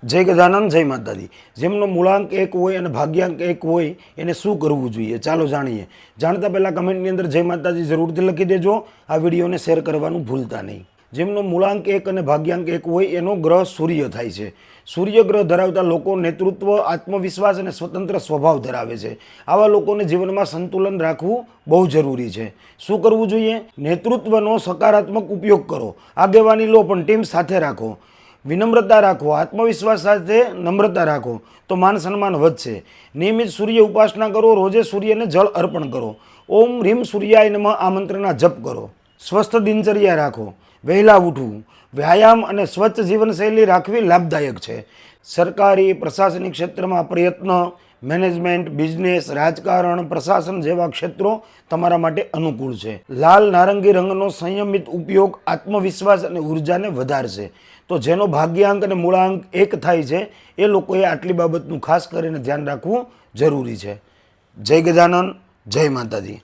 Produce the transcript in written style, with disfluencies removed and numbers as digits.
જય ગજાનંદ, જય માતાજી। જેમનો મૂળાંક 1 હોય અને ભાગ્યાંક 1 હોય એને શું કરવું જોઈએ ચાલો જાણીએ। જાણતા પહેલાં કમેન્ટની અંદર જય માતાજી જરૂરથી લખી દેજો। આ વિડીયોને શેર કરવાનું ભૂલતા નહીં। જેમનો મૂળાંક 1 અને ભાગ્યાંક 1 હોય એનો ગ્રહ સૂર્ય થાય છે। સૂર્ય ગ્રહ ધરાવતા લોકો નેતૃત્વ, આત્મવિશ્વાસ અને સ્વતંત્ર સ્વભાવ ધરાવે છે। આવા લોકોને જીવનમાં સંતુલન રાખવું બહુ જરૂરી છે। શું કરવું જોઈએ? નેતૃત્વનો સકારાત્મક ઉપયોગ કરો, આગેવાની લો પણ ટીમ સાથે રાખો, વિનમ્રતા રાખો, આત્મવિશ્વાસ સાથે નમ્રતા રાખો તો માન સન્માન વધશે। નિયમિત સૂર્ય ઉપાસના કરો, રોજે સૂર્યને જળ અર્પણ કરો, ઓમ હ્રીમ સૂર્યાય નમઃ આ મંત્રના જપ કરો, સ્વસ્થ દિનચર્યા રાખો, વહેલા ઉઠવું, વ્યાયામ અને સ્વચ્છ જીવનશૈલી રાખવી લાભદાયક છે। સરકારી પ્રશાસનિક ક્ષેત્રમાં પ્રયત્ન, મેનેજમેન્ટ, બિઝનેસ, રાજકારણ, પ્રશાસન જેવા ક્ષેત્રો તમારા માટે અનુકૂળ છે। લાલ નારંગી રંગનો સંયમિત ઉપયોગ આત્મવિશ્વાસ અને ઉર્જાને વધારશે। તો જેનો ભાગ્યાંક અને મૂળાંક 1 થાય છે એ લોકોએ આટલી બાબતનું ખાસ કરીને ધ્યાન રાખવું જરૂરી છે। જય ગજાનન, જય માતાજી।